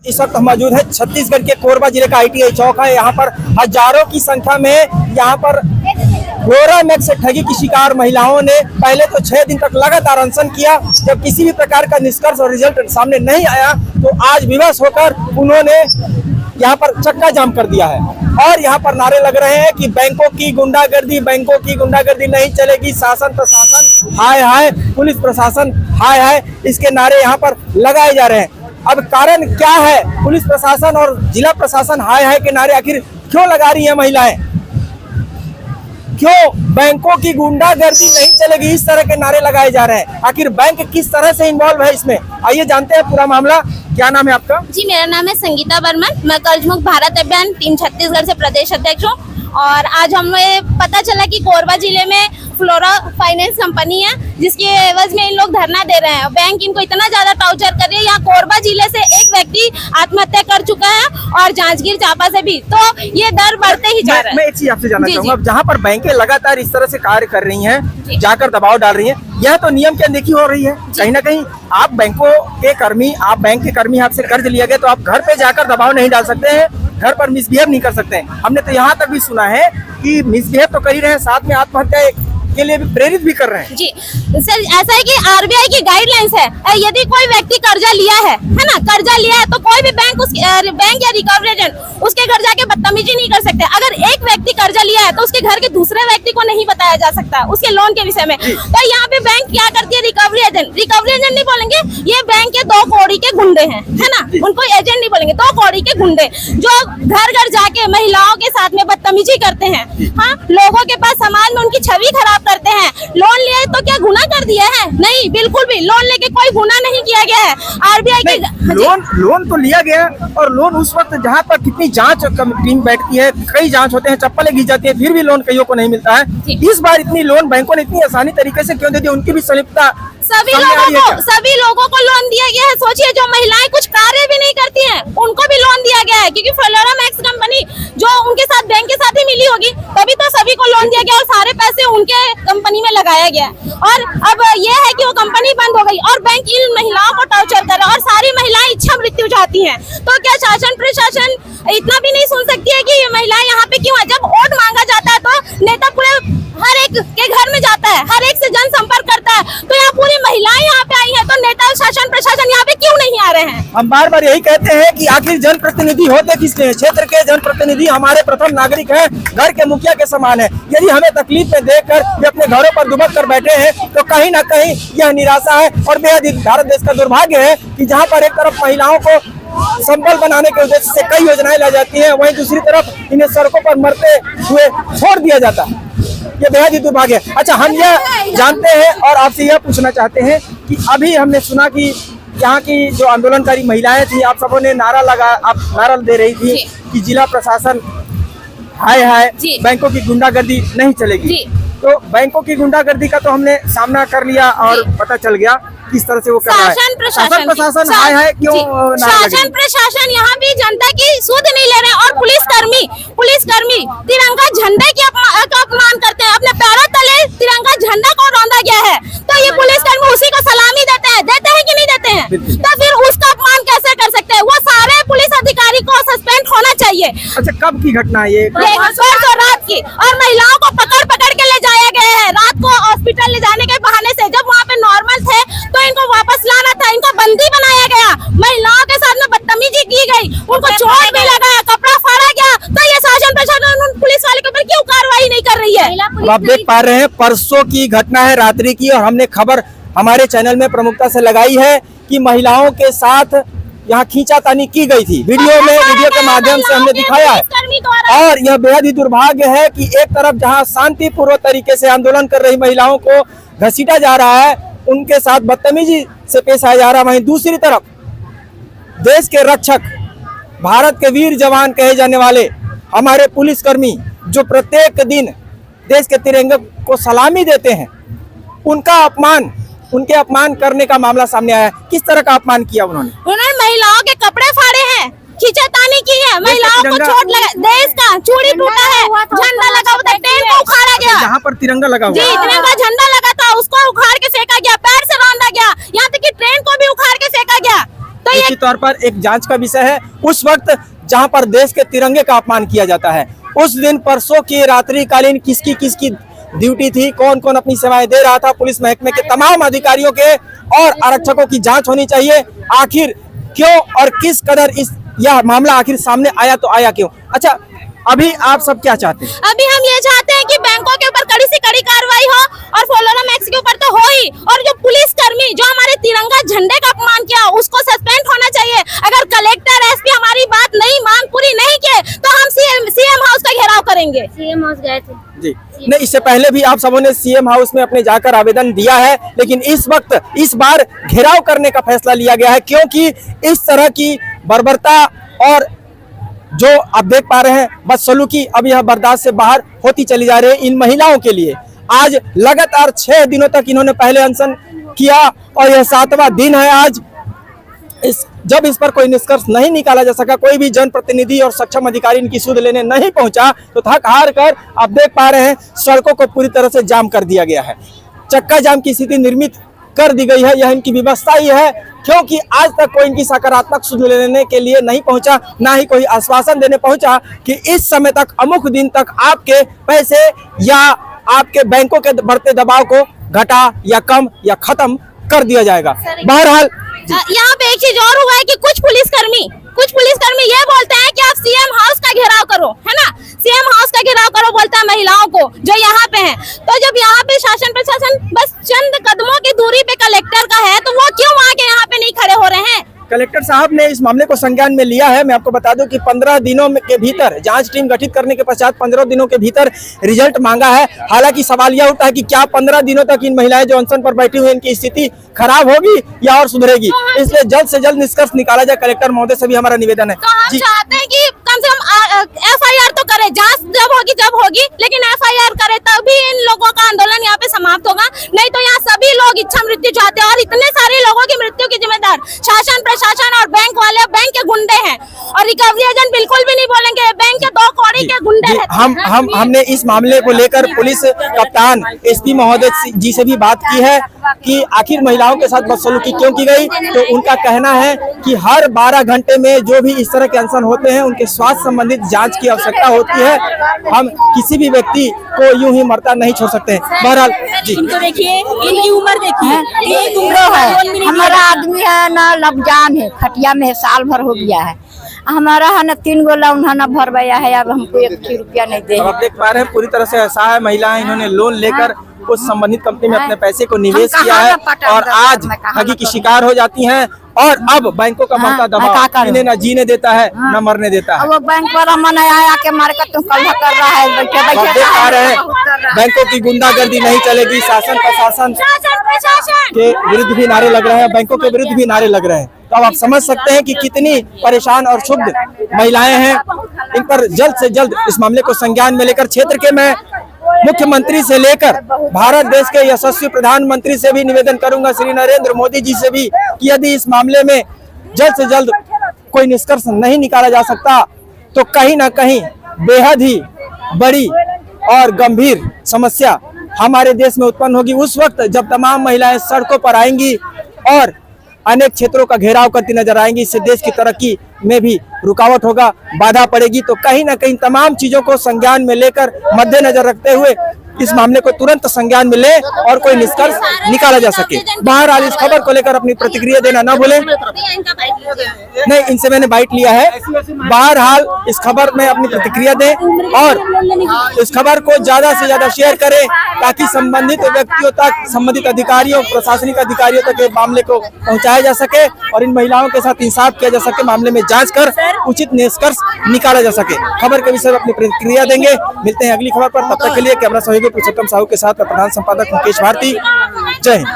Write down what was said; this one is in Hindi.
इस वक्त हम मौजूद है छत्तीसगढ़ के कोरबा जिले का ITI चौक है। यहाँ पर हजारों की संख्या में यहाँ पर फ्लोरामैक्स से ठगी की शिकार महिलाओं ने पहले तो 6 दिन तक लगातार अनशन किया। जब किसी भी प्रकार का निष्कर्ष और रिजल्ट सामने नहीं आया तो आज विवश होकर उन्होंने यहाँ पर चक्का जाम कर दिया है और यहाँ पर नारे लग रहे हैं कि बैंकों की गुंडागर्दी नहीं चलेगी, शासन प्रशासन हाय हाय, पुलिस प्रशासन हाय हाय, इसके नारे यहाँ पर लगाए जा रहे हैं। अब कारण क्या है? पुलिस प्रशासन और जिला प्रशासन हाय हाय के नारे आखिर क्यों लगा रही है महिलाएं? क्यों बैंकों की गुंडागर्दी नहीं चलेगी इस तरह के नारे लगाए जा रहे हैं? आखिर बैंक किस तरह से इन्वॉल्व है इसमें? आइए जानते हैं पूरा मामला। क्या नाम है आपका? जी, मेरा नाम है संगीता बर्मन। मैं कर्जमुक्त भारत अभियान टीम छत्तीसगढ़ से प्रदेश अध्यक्ष हूँ। और आज हमें पता चला कि कोरबा जिले में फ्लोरा फाइनेंस कंपनी है जिसके एवज में इन लोग धरना दे रहे हैं। बैंक इनको इतना ज्यादा टॉर्चर कर रही है। यहाँ कोरबा जिले से एक व्यक्ति आत्महत्या कर चुका है और जांजगीर चांपा से भी, तो ये दर बढ़ते ही जा रहा है। मैं एक चीज आपसे जानना चाहूंगा, जहाँ पर बैंकें लगातार इस तरह से कार्य कर रही हैं, जाकर दबाव डाल रही हैं, यह तो नियम की अनदेखी हो रही है। कहीं ना कहीं आप बैंकों के कर्मी, आप बैंक के कर्मी, आपसे कर्ज लिया गया तो आप घर पे जाकर दबाव नहीं डाल सकते हैं, घर पर मिसबिहेव नहीं कर सकते हैं। हमने तो यहाँ तक भी सुना है कि मिसबिहेव तो कर ही रहे हैं, साथ में आत्महत्या के लिए भी प्रेरित भी कर रहे हैं। जी सर, ऐसा है कि RBI की गाइडलाइंस है, यदि कोई व्यक्ति कर्जा लिया है ना, कर्जा लिया है तो कोई भी बैंक बैंक या रिकवरी एजेंट उसके घर जाके बदतमीजी नहीं कर सकते। अगर एक व्यक्ति कर्जा लिया है तो उसके घर के दूसरे व्यक्ति को नहीं बताया जा सकता उसके लोन के विषय में। तो यहाँ पे बैंक क्या करती है, रिकवरी एजेंट नहीं बोलेंगे, ये बैंक के 2 कौड़ी के गुंडे हैं, है ना, उनको एजेंट नहीं बोलेंगे, 2 कौड़ी के गुंडे जो घर घर जाके महिलाओं के साथ में बदतमीजी करते हैं। हाँ, लोगों के पास समाज में उनकी छवि खराब करते हैं। लोन लिया तो क्या गुनाह कर दिया है? नहीं, बिल्कुल भी लोन लेके कोई गुनाह नहीं किया गया है। RBI की लोन तो लिया गया और लोन उस वक्त जहाँ पर कितनी जांच टीम बैठती है, कई जांच होते हैं, चप्पलें घिस जाती है, फिर भी लोन कईयों को नहीं मिलता है। इस बार इतनी लोन बैंकों ने इतनी आसानी तरीके से क्यों दे दी? उनकी भी संलिप्तता सभी लोगों को लोन दिया गया है। सोचिए, जो महिलाएं कुछ कार्य भी नहीं करती हैं उनको भी लोन दिया गया है, क्योंकि फ्लोरामैक्स कंपनी जो उनके साथ बैंक के साथ ही मिली होगी, तभी तो सभी को लोन दिया गया और सारे पैसे उनके कंपनी में लगाया गया। और अब ये है कि वो कंपनी बंद हो गई और बैंक इन महिलाओं को टॉर्चर कर रहा है और सारी महिलाएं इच्छा मृत्यु चाहती हैं। तो क्या शासन प्रशासन इतना भी नहीं सुन सकती है कि ये महिलाएं यहाँ पे क्यों है? जब वोट मांगा जाता है तो नेता पूरे हर एक के घर में जाता है, हर एक से जनसंपर्क करता है, तो यहाँ पूरी महिलाएं यहाँ पे आई हैं, तो नेता शासन प्रशासन यहाँ पे क्यों नहीं आ रहे हैं? हम बार बार यही कहते हैं कि आखिर जनप्रतिनिधि होते किसके हैं? क्षेत्र के जनप्रतिनिधि हमारे प्रथम नागरिक हैं, घर के मुखिया के समान है। यदि हमें तकलीफ में देखकर ये अपने घरों पर दुबक कर बैठे हैं तो कहीं ना कहीं यह निराशा है और बेहद भारत देश का दुर्भाग्य है कि जहाँ पर एक तरफ महिलाओं को संबल बनाने के उद्देश्य से कई योजनाएं लाई जाती हैं, वहीं दूसरी तरफ इन्हें सड़कों पर मरते हुए छोड़ दिया जाता है। ये बेहद ही दुर्भाग्य है। अच्छा, हम यह जानते हैं और आपसे यह पूछना चाहते हैं कि अभी हमने सुना कि यहाँ की जो आंदोलनकारी महिलाएं थी, आप सबों ने नारा दे रही थी कि जिला प्रशासन हाय हाय, बैंकों की गुंडागर्दी नहीं चलेगी। तो बैंकों की गुंडागर्दी का तो हमने सामना कर लिया और पता चल गया किस तरह से वो कर रहा है। शासन प्रशासन हाय हाय क्यों? शासन प्रशासन यहाँ भी जनता की सुध नहीं ले रहे और पुलिसकर्मी तिरंगा झंडे की अपमान करते हैं। अपने पैरों तले तिरंगा झंडा को रौंदा गया है तो ये पुलिसकर्मी उसी को सलामी देते हैं कि नहीं देते हैं? तो फिर उसका अपमान कैसे कर सकते हैं? वो सारे पुलिस अधिकारी को सस्पेंड होना चाहिए। अच्छा, कब की घटना है ये? परसों रात की। और महिलाओं को पकड़ के ले जाया गया है रात को हॉस्पिटल ले जाने के बहाने से। जब वहाँ पे नॉर्मल थे तो इनको वापस लाना था, इनको बंदी बनाया गया, महिलाओं के साथ में बदतमीजी की गई, उनको चोट भी लगाया, कपड़ा फाड़ा गया। तो ये शासन प्रशासन पुलिस वाले के ऊपर क्यों कार्रवाई नहीं कर रही है? आप देख पा रहे हैं, परसों की घटना है, रात्रि की, और हमने खबर हमारे चैनल में प्रमुखता से लगाई है कि महिलाओं के साथ यहाँ खींचातानी की गई थी। वीडियो के माध्यम से हमने दिखाया है और यह बेहद ही दुर्भाग्य है कि एक तरफ जहाँ शांतिपूर्वक तरीके से आंदोलन कर रही महिलाओं को घसीटा जा रहा है, उनके साथ बदतमीजी से पेश आया जा रहा है, वहीं दूसरी तरफ देश के रक्षक, भारत के वीर जवान कहे जाने वाले हमारे पुलिसकर्मी जो प्रत्येक दिन देश के तिरंगे को सलामी देते हैं, उनके अपमान करने का मामला सामने आया है। किस तरह का अपमान किया उन्होंने महिलाओं के कपड़े फाड़े हैं, खींचातानी की है, महिलाओं को चोट लगा, देश का चूड़ी टूटा है, झंडा लगा हुआ था, ट्रेन को उखाड़ा गया, जहाँ पर तिरंगा लगा हुआ, जी तिरंगा झंडा लगा था, उसको उखाड़ के फेंका गया, पैर से बांधा गया, यहाँ तक कि ट्रेन को भी उखाड़ के फेंका गया। तो ये तौर पर एक जांच का विषय है। उस वक्त जहां पर देश के तिरंगे का अपमान किया जाता है, उस दिन परसों की रात्रिकालीन किसकी ड्यूटी थी, कौन कौन अपनी सेवाएं दे रहा था, पुलिस महकमे के तमाम अधिकारियों के और आरक्षकों की जांच होनी चाहिए। आखिर क्यों और किस कदर यह मामला आखिर सामने आया तो आया क्यों? अच्छा, अभी आप सब क्या चाहते हैं? अभी हम ये चाहते हैं कि बैंकों के ऊपर कड़ी से कड़ी कार्रवाई हो और फ्लोरा मैक्स के ऊपर तो हो ही, और जो पुलिस कर्मी जो हमारे तिरंगा झंडे का अपमान किया उसको सस्पेंड होना चाहिए। अगर कलेक्टर एसपी हमारी बात मांग पूरी नहीं किए तो हम सीएम हाउस का घेराव करेंगे। सीएम हाउस गए थे जी, नहीं, इससे पहले भी आप सबों ने सीएम हाउस में अपने जाकर आवेदन दिया है, लेकिन इस बार घेराव करने का फैसला लिया गया है क्योंकि इस तरह की बर्बरता और जो आप देख पा रहे हैं बदसलूकी अब यह बर्दाश्त से बाहर होती चली जा रही है इन महिलाओं के लिए। आज लगातार 6 दिनों तक इन्होंने पहले अनशन किया और यह 7वां दिन है आज। जब इस पर कोई निष्कर्ष नहीं निकाला जा सका, कोई भी जनप्रतिनिधि और सक्षम अधिकारी इनकी सुध लेने नहीं पहुंचा, तो थक हार कर आप देख पा रहे हैं सड़कों को पूरी तरह से जाम कर दिया गया है। चक्का जाम की स्थिति निर्मित कर दी गई है। यह इनकी व्यवस्था ही है क्योंकि आज तक कोई इनकी सकारात्मक सुध लेने के लिए नहीं पहुंचा, ना ही कोई आश्वासन देने पहुंचा कि इस समय तक अमुक दिन तक आपके पैसे या आपके बैंकों के बढ़ते दबाव को घटा या कम या खत्म कर दिया जाएगा। बहरहाल यहाँ पे एक चीज और हुआ है कि कुछ पुलिसकर्मी ये बोलते हैं कि आप सीएम हाउस का घेराव करो, है ना, सीएम हाउस का घेराव करो बोलता है महिलाओं को जो यहाँ पे हैं। तो जब यहाँ पे शासन प्रशासन बस चंद कदमों की दूरी पे कलेक्टर का है तो वो क्यों वहाँ के यहाँ पे नहीं खड़े हो रहे हैं? कलेक्टर साहब ने इस मामले को संज्ञान में लिया है। मैं आपको बता दूं कि 15 दिनों के भीतर जांच टीम गठित करने के पश्चात 15 दिनों के भीतर रिजल्ट मांगा है। हालांकि सवाल यह उठता है कि क्या 15 दिनों तक इन महिलाएं जो अनशन पर बैठी हुई इनकी स्थिति खराब होगी या और सुधरेगी, इसलिए जल्द से जल्द निष्कर्ष निकाला जाए। कलेक्टर महोदय से भी हमारा निवेदन है। तो हम चाहते हैं कि कम से कम FIR तो करे, जांच जब होगी लेकिन FIR करे तभी इन लोगों का आंदोलन यहाँ पे समाप्त होगा। नहीं तो यहाँ सभी लोग इच्छा मृत्यु चाहते हैं और इतने सारे लोगों की मृत्यु की जिम्मेदार शासन प्रशासन और बैंक वाले, बैंक के गुंडे हैं। और रिकवरी एजेंट बिल्कुल भी नहीं बोलेंगे, बैंक के 2 कौड़ी के गुंडे रहते हैं। हमने इस मामले को लेकर पुलिस कप्तान SP महोदय जी से भी बात की है कि आखिर महिलाओं के साथ बदसलूकी क्यों की गई। तो उनका कहना है कि हर 12 घंटे में जो भी इस तरह के अनशन होते हैं उनके स्वास्थ्य संबंधित जांच की आवश्यकता होती है। हम किसी भी व्यक्ति को यूं ही मरता नहीं छोड़ सकते हैं। बहरहाल जी, इनको देखिए, इनकी उम्र देखिए, एक उम्र है। हमारा आदमी है ना लबजान है, खटिया में साल भर हो गया है। हमारा है ना 3 गो लोन है ना भरवाया है, अब हमको 1 रुपया नहीं दे। आप देख पा रहे हैं पूरी तरह से ऐसा है, महिलाएं इन्होंने लोन लेकर उस संबंधित कंपनी में अपने पैसे को निवेश किया है और आज ठगी की शिकार हो जाती हैं और अब बैंकों का बढ़ता दबाव इन्हें न जीने देता है न मरने देता है। वो बैंक वाला मन आया के मार कर तुम कल कर रहा है, बैठे बैठे देख पा रहे हैं बैंकों की गुंडागर्दी नहीं चलेगी। शासन प्रशासन के विरुद्ध भी नारे लग रहे हैं, बैंकों के विरुद्ध भी नारे लग रहे हैं। तो अब आप समझ सकते हैं कि कितनी परेशान और क्षुब्ध महिलाएं हैं। इन पर जल्द से जल्द इस मामले को संज्ञान में लेकर क्षेत्र के मैं मुख्यमंत्री से लेकर भारत देश के यशस्वी प्रधानमंत्री से भी निवेदन करूंगा, श्री नरेंद्र मोदी जी से भी, कि यदि इस मामले में जल्द से जल्द कोई निष्कर्ष नहीं निकाला जा सकता तो कहीं ना कहीं बेहद ही बड़ी और गंभीर समस्या हमारे देश में उत्पन्न होगी। उस वक्त जब तमाम महिलाएं सड़कों पर आएंगी और अनेक क्षेत्रों का घेराव करती नजर आएंगी, इससे देश की तरक्की में भी रुकावट होगा, बाधा पड़ेगी। तो कहीं ना कहीं तमाम चीजों को संज्ञान में लेकर मद्देनजर रखते हुए इस मामले को तुरंत संज्ञान में ले और कोई निष्कर्ष निकाला जा सके। बहरहाल इस खबर को लेकर अपनी प्रतिक्रिया देना न भूलें। नहीं, इनसे मैंने बाइट लिया है। बहरहाल इस खबर में अपनी प्रतिक्रिया दें और इस खबर को ज्यादा से ज्यादा शेयर करें ताकि संबंधित व्यक्तियों तक, संबंधित अधिकारियों, प्रशासनिक अधिकारियों तक इस मामले को पहुंचाया जा सके और इन महिलाओं के साथ इंसाफ किया जा सके, मामले में जांच कर उचित निष्कर्ष निकाला जा सके। खबर के विषय में अपनी प्रतिक्रिया देंगे। मिलते हैं अगली खबर पर, तब तक के लिए कैमरा सहयोगी पुरुषोत्तम साहू के साथ प्रधान संपादक मुकेश भारती। जय हिंद।